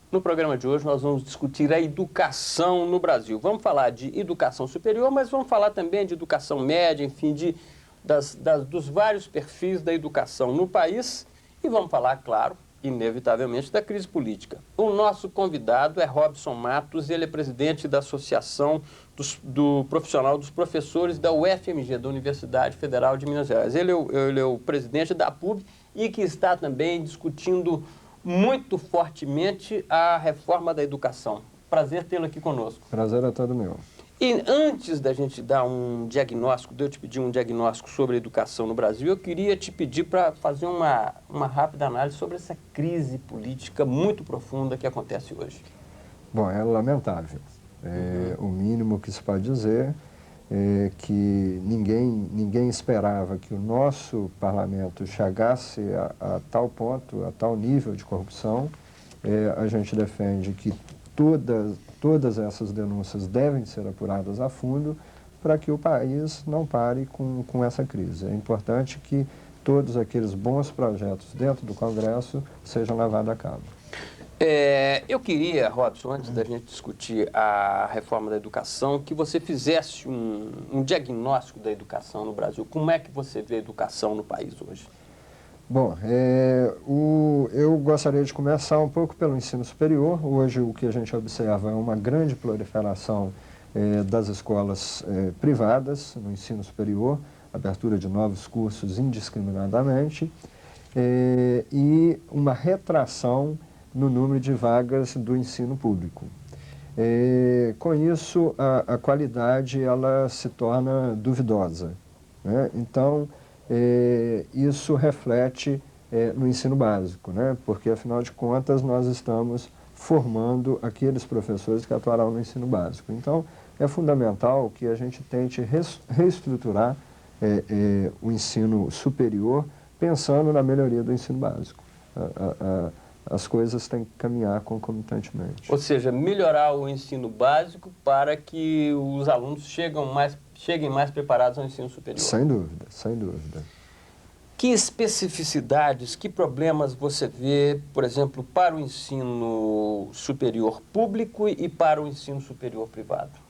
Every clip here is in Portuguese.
No programa de hoje nós vamos discutir a educação no Brasil. Vamos falar de educação superior, mas vamos falar também de educação média, enfim, dos vários perfis da educação no país. E vamos falar, claro, inevitavelmente, da crise política. O nosso convidado é Robson Matos, ele é presidente da Associação do Profissional dos Professores da UFMG, da Universidade Federal de Minas Gerais. Ele é o presidente da PUB e que está também discutindo muito fortemente a reforma da educação. Prazer tê-lo aqui conosco. Prazer é todo meu. E antes da gente dar um diagnóstico, de eu te pedir um diagnóstico sobre a educação no Brasil, eu queria te pedir para fazer uma rápida análise sobre essa crise política muito profunda que acontece hoje. Bom, é lamentável. O mínimo que se pode dizer é que ninguém esperava que o nosso parlamento chegasse a tal ponto, a tal nível de corrupção. A gente defende que todas essas denúncias devem ser apuradas a fundo para que o país não pare com essa crise. É importante que todos aqueles bons projetos dentro do Congresso sejam levados a cabo. Eu queria, Robson, antes da gente discutir a reforma da educação, que você fizesse um diagnóstico da educação no Brasil. Como é que você vê a educação no país hoje? Bom, eu gostaria de começar um pouco pelo ensino superior. Hoje o que a gente observa é uma grande proliferação das escolas privadas no ensino superior, abertura de novos cursos indiscriminadamente, e uma retração no número de vagas do ensino público. Com isso, a qualidade ela se torna duvidosa, né? Então, isso reflete no ensino básico, né? Porque, afinal de contas, nós estamos formando aqueles professores que atuarão no ensino básico. Então, é fundamental que a gente tente reestruturar o ensino superior pensando na melhoria do ensino básico. As coisas têm que caminhar concomitantemente. Ou seja, melhorar o ensino básico para que os alunos cheguem mais preparados ao ensino superior. Sem dúvida, sem dúvida. Que especificidades, que problemas você vê, por exemplo, para o ensino superior público e para o ensino superior privado?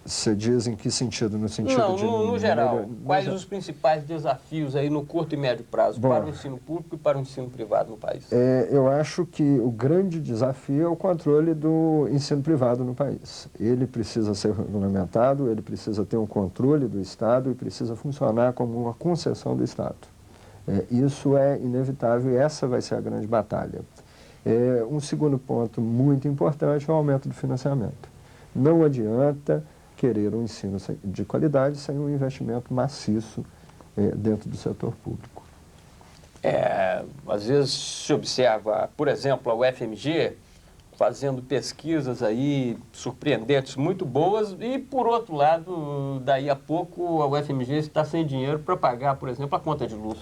Você diz em que sentido? No sentido no geral. Quais os principais desafios aí no curto e médio prazo para o ensino público e para o ensino privado no país? Eu acho que o grande desafio é o controle do ensino privado no país. Ele precisa ser regulamentado, ele precisa ter um controle do Estado e precisa funcionar como uma concessão do Estado. Isso é inevitável e essa vai ser a grande batalha. Um segundo ponto muito importante é o aumento do financiamento. Não adianta querer um ensino de qualidade sem um investimento maciço dentro do setor público. Às vezes se observa, por exemplo, a UFMG fazendo pesquisas aí surpreendentes, muito boas, e por outro lado, daí a pouco a UFMG está sem dinheiro para pagar, por exemplo, a conta de luz.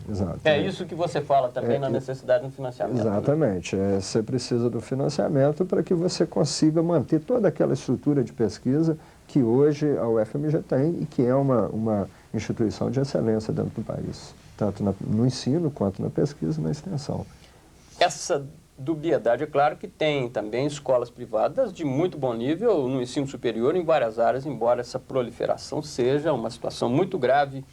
Exato. É isso que você fala também na necessidade do financiamento. Exatamente. Né? Você precisa do financiamento para que você consiga manter toda aquela estrutura de pesquisa que hoje a UFMG tem e que é uma instituição de excelência dentro do país, tanto no ensino quanto na pesquisa e na extensão. Essa dubiedade, é claro que tem também escolas privadas de muito bom nível no ensino superior em várias áreas, embora essa proliferação seja uma situação muito grave,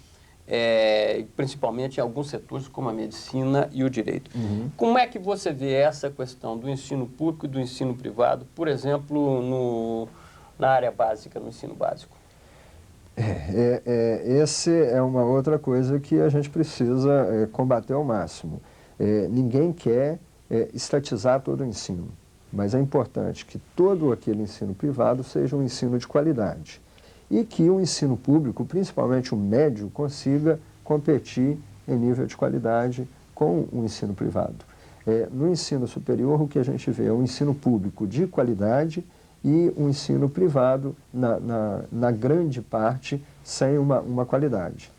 principalmente em alguns setores como a medicina e o direito. Como é que você vê essa questão do ensino público e do ensino privado, por exemplo, na área básica, no ensino básico? Essa é uma outra coisa que a gente precisa combater ao máximo. Ninguém quer estatizar todo o ensino, mas é importante que todo aquele ensino privado seja um ensino de qualidade e que o ensino público, principalmente o médio, consiga competir em nível de qualidade com o ensino privado. No ensino superior, o que a gente vê é um ensino público de qualidade e um ensino privado, na grande parte, sem uma qualidade.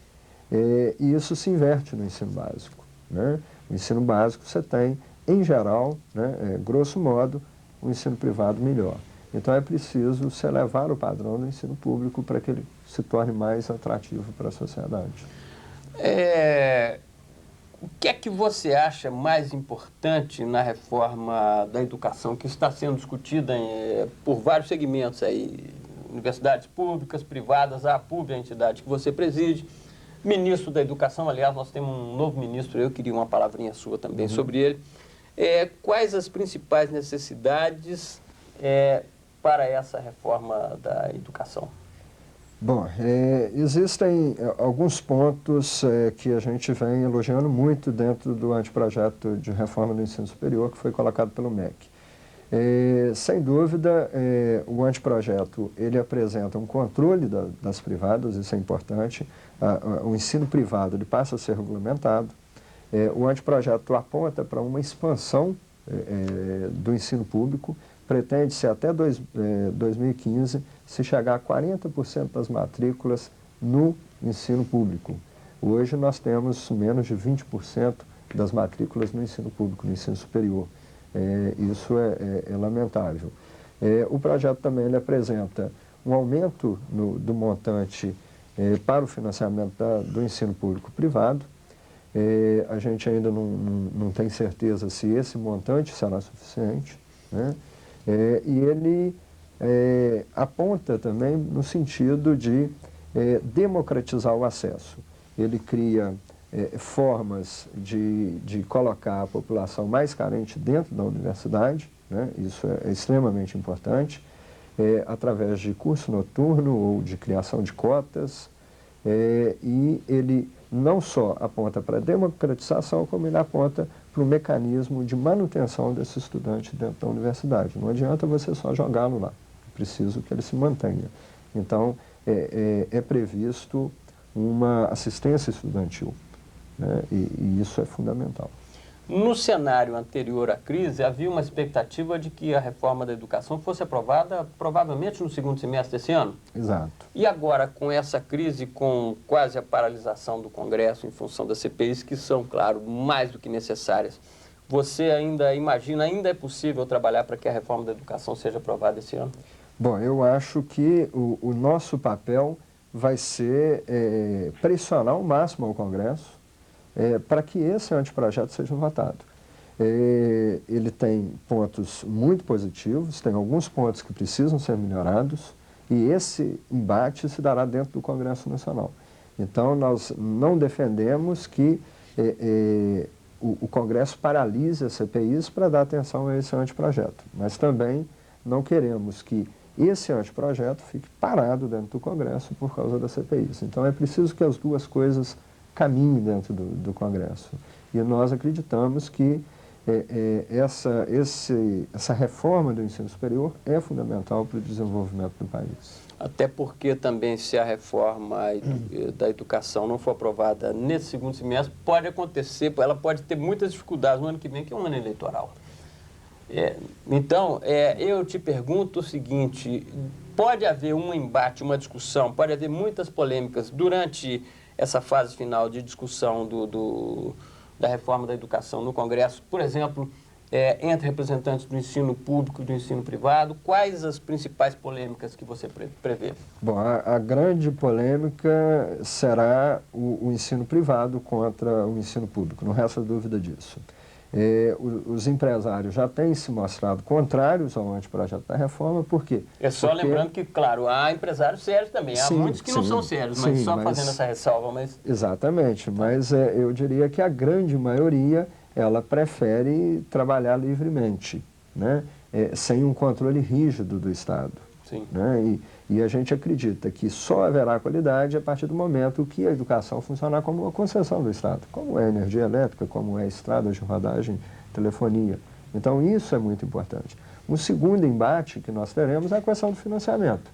E isso se inverte no ensino básico, né? No ensino básico você tem, em geral, né, grosso modo, o ensino privado melhor. Então é preciso se elevar o padrão do ensino público para que ele se torne mais atrativo para a sociedade. que é que você acha mais importante na reforma da educação que está sendo discutida por vários segmentos aí, universidades públicas, privadas, a PUB, a entidade que você preside, ministro da Educação, aliás, nós temos um novo ministro, eu queria uma palavrinha sua também sobre ele. Quais as principais necessidades para essa reforma da educação? Bom, existem alguns pontos que a gente vem elogiando muito dentro do anteprojeto de reforma do ensino superior que foi colocado pelo MEC. Sem dúvida, o anteprojeto ele apresenta um controle das privadas, isso é importante. O ensino privado ele passa a ser regulamentado. O anteprojeto aponta para uma expansão do ensino público, pretende-se até 2015 se chegar a 40% das matrículas no ensino público. Hoje nós temos menos de 20% das matrículas no ensino público, no ensino superior. Isso é lamentável. O projeto também ele apresenta um aumento do montante para o financiamento do ensino público-privado. A gente ainda não tem certeza se esse montante será suficiente, né? E ele aponta também no sentido de democratizar o acesso. Ele cria formas de colocar a população mais carente dentro da universidade, né? Isso é extremamente importante, através de curso noturno ou de criação de cotas, e ele não só aponta para a democratização, como ele aponta para o mecanismo de manutenção desse estudante dentro da universidade. Não adianta você só jogá-lo lá, é preciso que ele se mantenha. Então, é previsto uma assistência estudantil, né? E isso é fundamental. No cenário anterior à crise, havia uma expectativa de que a reforma da educação fosse aprovada provavelmente no segundo semestre desse ano. Exato. E agora, com essa crise, com quase a paralisação do Congresso em função das CPIs, que são, claro, mais do que necessárias, você ainda imagina, ainda é possível trabalhar para que a reforma da educação seja aprovada esse ano? Bom, eu acho que o nosso papel vai ser pressionar ao máximo ao Congresso para que esse anteprojeto seja votado. Ele tem pontos muito positivos, tem alguns pontos que precisam ser melhorados, e esse embate se dará dentro do Congresso Nacional. Então, nós não defendemos que o Congresso paralise as CPIs para dar atenção a esse anteprojeto, mas também não queremos que esse anteprojeto fique parado dentro do Congresso por causa das CPIs. Então, é preciso que as duas coisas caminhem dentro do Congresso. E nós acreditamos que essa reforma do ensino superior é fundamental para o desenvolvimento do país. Até porque também, se a reforma da educação não for aprovada nesse segundo semestre, pode acontecer, ela pode ter muitas dificuldades no ano que vem, que é um ano eleitoral. Então, eu te pergunto o seguinte, pode haver um embate, uma discussão, pode haver muitas polêmicas durante essa fase final de discussão da reforma da educação no Congresso, por exemplo, entre representantes do ensino público e do ensino privado, quais as principais polêmicas que você prevê? Bom, a grande polêmica será o ensino privado contra o ensino público, não resta dúvida disso. Os empresários já têm se mostrado contrários ao anteprojeto da reforma, por quê? Porque lembrando que, claro, há empresários sérios também, há muitos que não são sérios, mas só fazendo essa ressalva. Exatamente, mas eu diria que a grande maioria, ela prefere trabalhar livremente, né? Sem um controle rígido do Estado. Sim. Né? E a gente acredita que só haverá qualidade a partir do momento que a educação funcionar como uma concessão do Estado, como é energia elétrica, como é estradas de rodagem, telefonia. Então, isso é muito importante. Um segundo embate que nós teremos é a questão do financiamento,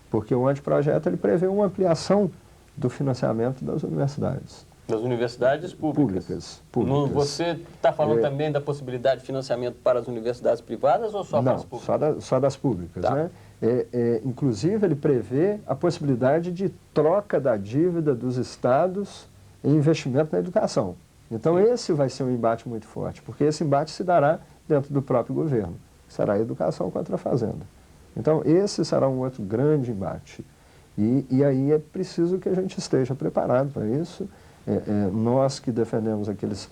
porque o anteprojeto ele prevê uma ampliação do financiamento das universidades. Das universidades públicas. Públicas. Você está falando também da possibilidade de financiamento para as universidades privadas ou só para as públicas? Não, só das públicas, tá. Né? Inclusive, ele prevê a possibilidade de troca da dívida dos estados em investimento na educação. Então, esse vai ser um embate muito forte, porque esse embate se dará dentro do próprio governo. Será a educação contra a fazenda. Então, esse será um outro grande embate. E aí é preciso que a gente esteja preparado para isso. nós que defendemos aqueles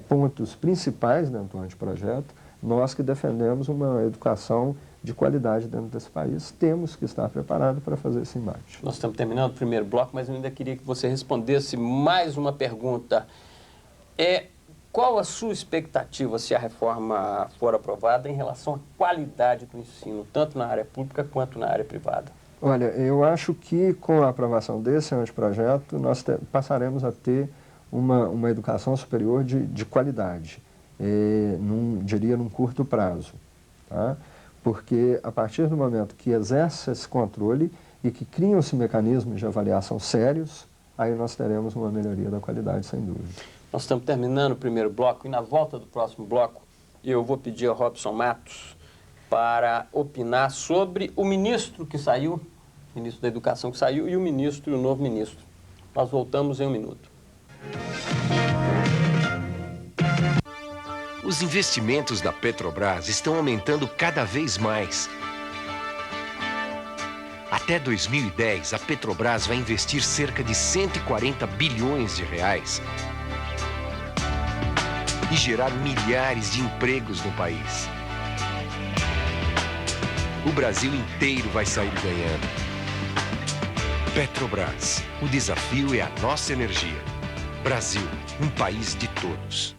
pontos principais dentro do anteprojeto, nós que defendemos uma educação de qualidade dentro desse país, temos que estar preparados para fazer esse embate. Nós estamos terminando o primeiro bloco, mas eu ainda queria que você respondesse mais uma pergunta. Qual a sua expectativa se a reforma for aprovada em relação à qualidade do ensino, tanto na área pública quanto na área privada? Olha, eu acho que com a aprovação desse anteprojeto, nós passaremos a ter uma educação superior de qualidade, diria num curto prazo, tá? Porque a partir do momento que exerce esse controle e que criam-se mecanismos de avaliação sérios, aí nós teremos uma melhoria da qualidade, sem dúvida. Nós estamos terminando o primeiro bloco e na volta do próximo bloco eu vou pedir ao Robson Matos para opinar sobre o ministro que saiu, o ministro da Educação que saiu, e o ministro e o novo ministro. Nós voltamos em um minuto. Os investimentos da Petrobras estão aumentando cada vez mais. Até 2010, a Petrobras vai investir cerca de 140 bilhões de reais e gerar milhares de empregos no país. O Brasil inteiro vai sair ganhando. Petrobras, o desafio é a nossa energia. Brasil, um país de todos.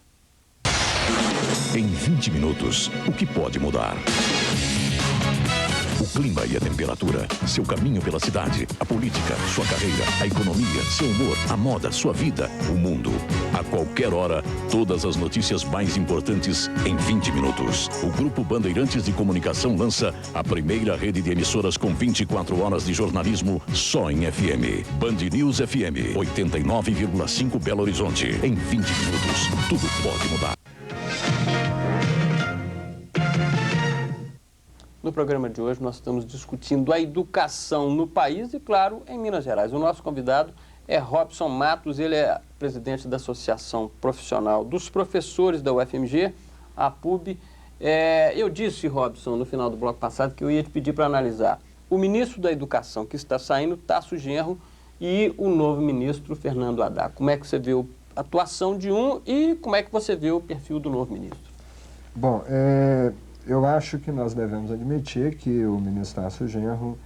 Em 20 minutos, o que pode mudar? O clima e a temperatura, seu caminho pela cidade, a política, sua carreira, a economia, seu humor, a moda, sua vida, o mundo. A qualquer hora, todas as notícias mais importantes em 20 minutos. O Grupo Bandeirantes de Comunicação lança a primeira rede de emissoras com 24 horas de jornalismo só em FM. Band News FM, 89,5 Belo Horizonte. Em 20 minutos, tudo pode mudar. No programa de hoje, nós estamos discutindo a educação no país e, claro, em Minas Gerais. O nosso convidado é Robson Matos, ele é presidente da Associação Profissional dos Professores da UFMG, a PUB. Eu disse, Robson, no final do bloco passado, que eu ia te pedir para analisar o ministro da Educação que está saindo, Tasso Genro, e o novo ministro, Fernando Haddad. Como é que você vê a atuação de um e como é que você vê o perfil do novo ministro? Bom, eu acho que nós devemos admitir que o ministro Tasso Genro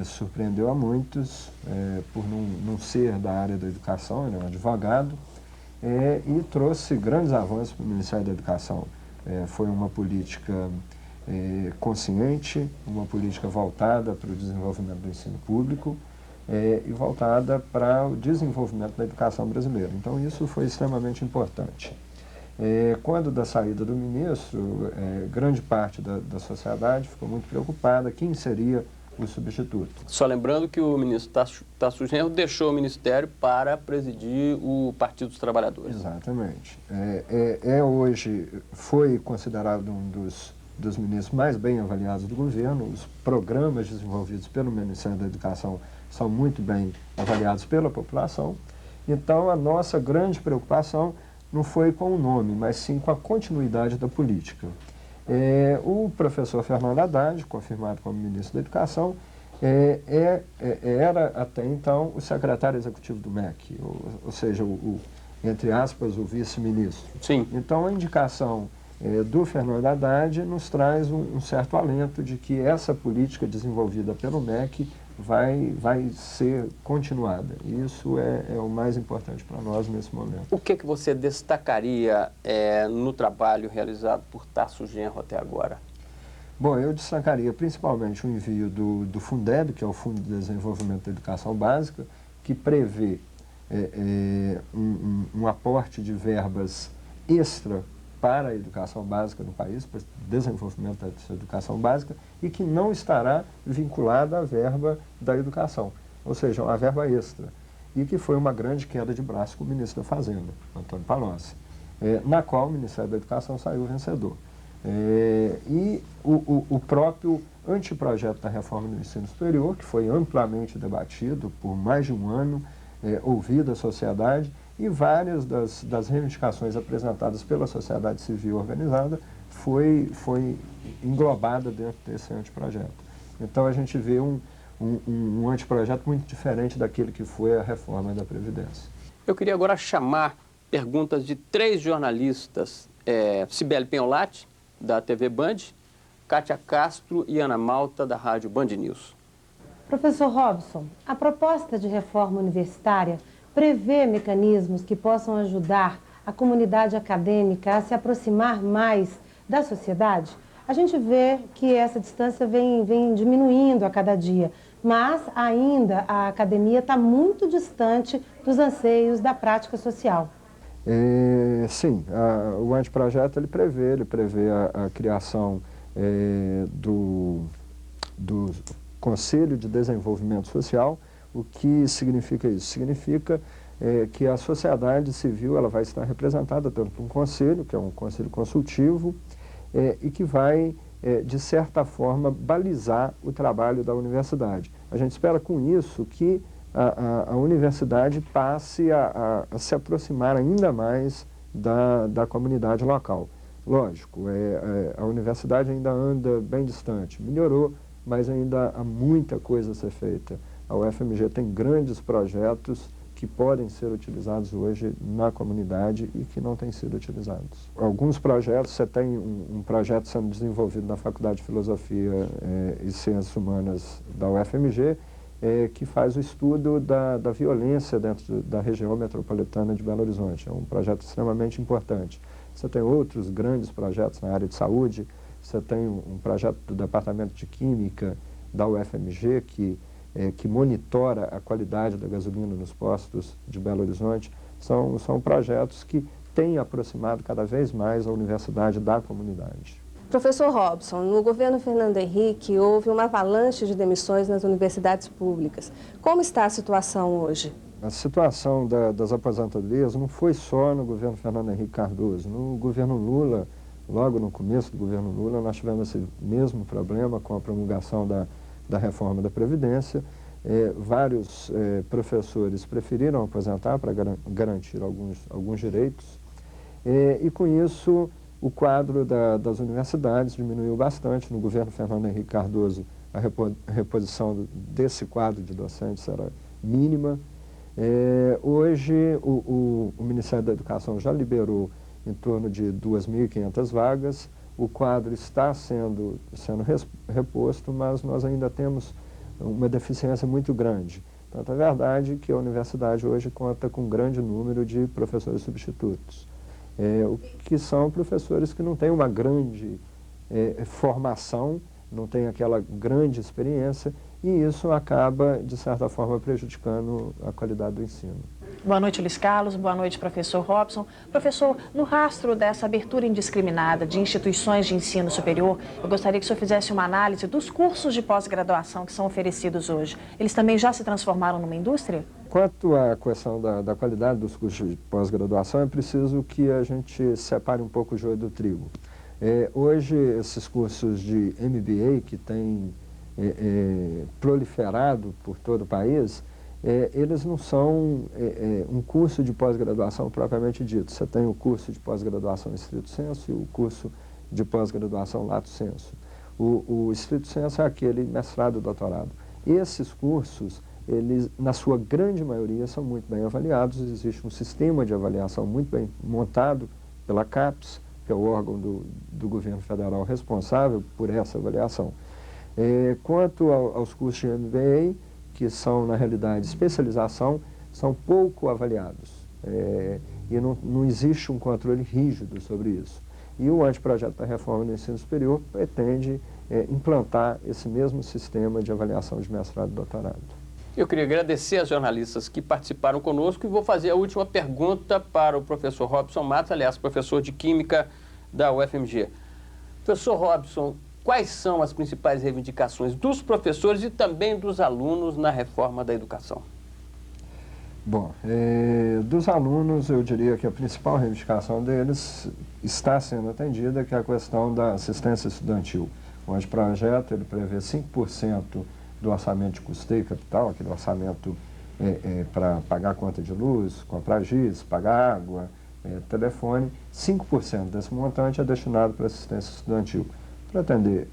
surpreendeu a muitos por não ser da área da educação, ele é um advogado, e trouxe grandes avanços para o Ministério da Educação. Foi uma política consciente, uma política voltada para o desenvolvimento do ensino público e voltada para o desenvolvimento da educação brasileira. Então, isso foi extremamente importante. Quando da saída do ministro, grande parte da sociedade ficou muito preocupada quem seria o substituto. Só lembrando que o ministro Tasso Genro deixou o ministério para presidir o Partido dos Trabalhadores. Exatamente. Hoje foi considerado um dos ministros mais bem avaliados do governo. Os programas desenvolvidos pelo Ministério da Educação são muito bem avaliados pela população. Então, a nossa grande preocupação não foi com o nome, mas sim com a continuidade da política. O professor Fernando Haddad, confirmado como ministro da Educação, era até então o secretário executivo do MEC, ou seja, entre aspas, o vice-ministro. Sim. Então, a indicação do Fernando Haddad nos traz um certo alento de que essa política desenvolvida pelo MEC vai ser continuada. E isso é o mais importante para nós nesse momento. O que você destacaria no trabalho realizado por Tasso Genro até agora? Bom, eu destacaria principalmente o envio do Fundeb, que é o Fundo de Desenvolvimento da Educação Básica, que prevê um aporte de verbas extra para a educação básica no país, para o desenvolvimento da educação básica, e que não estará vinculada à verba da educação, ou seja, uma verba extra, e que foi uma grande queda de braço com o ministro da Fazenda, Antônio Palocci, na qual o Ministério da Educação saiu vencedor. E o próprio anteprojeto da reforma do ensino superior, que foi amplamente debatido por mais de um ano, ouvido a sociedade, e várias das reivindicações apresentadas pela sociedade civil organizada foi englobada dentro desse anteprojeto. Então, a gente vê um anteprojeto muito diferente daquele que foi a reforma da Previdência. Eu queria agora chamar perguntas de 3 jornalistas, Cibele Penholati, da TV Band, Kátia Castro e Ana Malta, da Rádio Band News. Professor Robson, a proposta de reforma universitária prevê mecanismos que possam ajudar a comunidade acadêmica a se aproximar mais da sociedade? A gente vê que essa distância vem diminuindo a cada dia, mas ainda a academia está muito distante dos anseios da prática social. Sim, o anteprojeto ele prevê a criação do Conselho de Desenvolvimento Social. O que significa isso? Significa que a sociedade civil ela vai estar representada tanto por um conselho, que é um conselho consultivo, e que vai, de certa forma, balizar o trabalho da universidade. A gente espera com isso que a universidade passe a se aproximar ainda mais da comunidade local. Lógico, a universidade ainda anda bem distante, melhorou, mas ainda há muita coisa a ser feita. A UFMG tem grandes projetos que podem ser utilizados hoje na comunidade e que não têm sido utilizados. Alguns projetos, você tem um projeto sendo desenvolvido na Faculdade de Filosofia e Ciências Humanas da UFMG, que faz o estudo da violência dentro da região metropolitana de Belo Horizonte. É um projeto extremamente importante. Você tem outros grandes projetos na área de saúde, você tem um projeto do Departamento de Química da UFMG, que monitora a qualidade da gasolina nos postos de Belo Horizonte. São projetos que têm aproximado cada vez mais a universidade da comunidade. Professor Robson, no governo Fernando Henrique houve uma avalanche de demissões nas universidades públicas. Como está a situação hoje? A situação das aposentadorias não foi só no governo Fernando Henrique Cardoso. No governo Lula, logo no começo do governo Lula, nós tivemos esse mesmo problema com a promulgação da reforma da Previdência. Vários professores preferiram aposentar para garantir alguns direitos. E com isso, o quadro das universidades diminuiu bastante. No governo Fernando Henrique Cardoso, a reposição desse quadro de docentes era mínima. Hoje, o Ministério da Educação já liberou em torno de 2.500 vagas. O quadro está sendo reposto, mas nós ainda temos uma deficiência muito grande. Tanto é verdade que a universidade hoje conta com um grande número de professores substitutos, que são professores que não têm uma grande formação, não têm aquela grande experiência, e isso acaba, de certa forma, prejudicando a qualidade do ensino. Boa noite, Luiz Carlos. Boa noite, professor Robson. Professor, no rastro dessa abertura indiscriminada de instituições de ensino superior, eu gostaria que o senhor fizesse uma análise dos cursos de pós-graduação que são oferecidos hoje. Eles também já se transformaram numa indústria? Quanto à questão da qualidade dos cursos de pós-graduação, é preciso que a gente separe um pouco o joio do trigo. Hoje, esses cursos de MBA que têm proliferado por todo o país, eles não são um curso de pós-graduação propriamente dito. Você tem o curso de pós-graduação estrito sensu e o curso de pós-graduação lato sensu. O estrito sensu é aquele mestrado e doutorado. Esses cursos, eles, na sua grande maioria, são muito bem avaliados. Existe um sistema de avaliação muito bem montado pela CAPES, que é o órgão do governo federal responsável por essa avaliação. Quanto aos cursos de MBA, que são, na realidade, especialização, são pouco avaliados. E não existe um controle rígido sobre isso. E o anteprojeto da reforma do ensino superior pretende implantar esse mesmo sistema de avaliação de mestrado e doutorado. Eu queria agradecer aos jornalistas que participaram conosco e vou fazer a última pergunta para o professor Robson Matos, aliás, professor de Química da UFMG. Professor Robson, quais são as principais reivindicações dos professores e também dos alunos na reforma da educação? Bom, dos alunos, eu diria que a principal reivindicação deles está sendo atendida, que é a questão da assistência estudantil. O anteprojeto, ele prevê 5% do orçamento de custeio capital, aquele orçamento para pagar conta de luz, comprar giz, pagar água, telefone. 5% desse montante é destinado para assistência estudantil, para atender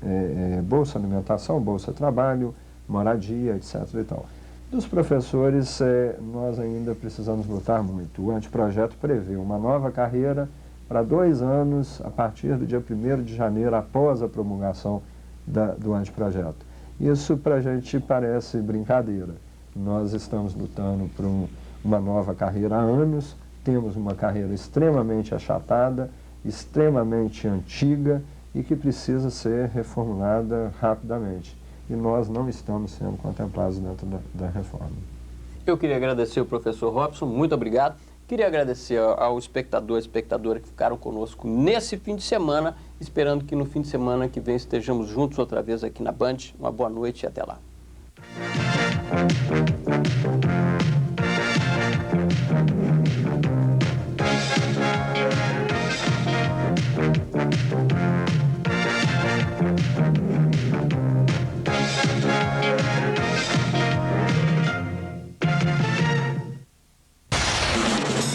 bolsa alimentação, bolsa trabalho, moradia, etc. e tal. Dos professores, nós ainda precisamos lutar muito. O anteprojeto prevê uma nova carreira para 2 anos, a partir do dia 1º de janeiro, após a promulgação do anteprojeto. Isso para a gente parece brincadeira. Nós estamos lutando por uma nova carreira há anos, temos uma carreira extremamente achatada, extremamente antiga e que precisa ser reformulada rapidamente. E nós não estamos sendo contemplados dentro da reforma. Eu queria agradecer ao professor Robson, muito obrigado. Queria agradecer ao espectador e espectadora que ficaram conosco nesse fim de semana, esperando que no fim de semana que vem estejamos juntos outra vez aqui na Band. Uma boa noite e até lá.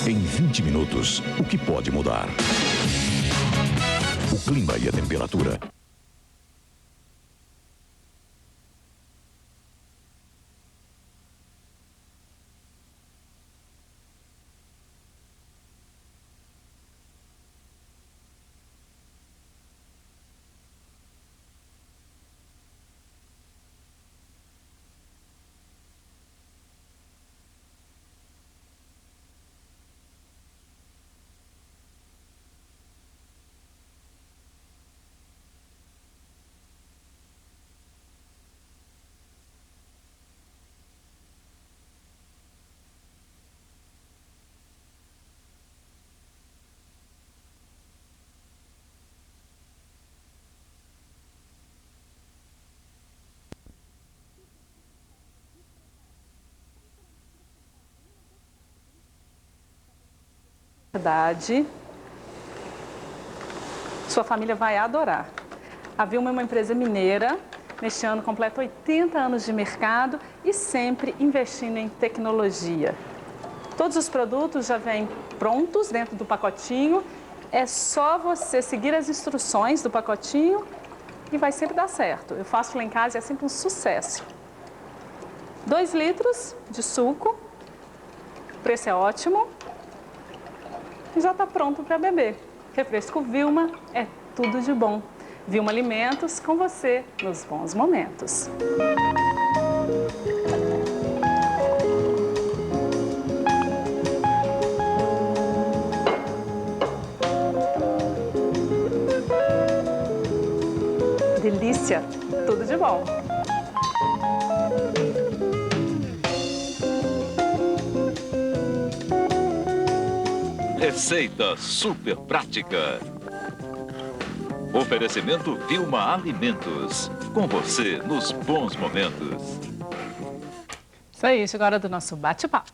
Em 20 minutos, o que pode mudar? O clima e a temperatura. Verdade, sua família vai adorar. A Vilma é uma empresa mineira, neste ano completa 80 anos de mercado e sempre investindo em tecnologia. Todos os produtos já vêm prontos dentro do pacotinho, é só você seguir as instruções do pacotinho e vai sempre dar certo. Eu faço lá em casa e é sempre um sucesso. 2 litros de suco, o preço é ótimo. E já está pronto para beber. Refresco Vilma é tudo de bom. Vilma Alimentos, com você nos bons momentos. Delícia, tudo de bom. Receita super prática. Oferecimento Vilma Alimentos. Com você nos bons momentos. Isso aí, chegou a hora do nosso bate-papo.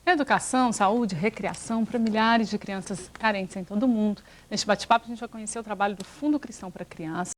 Educação, saúde, recreação para milhares de crianças carentes em todo o mundo. Neste bate-papo a gente vai conhecer o trabalho do Fundo Cristão para Crianças.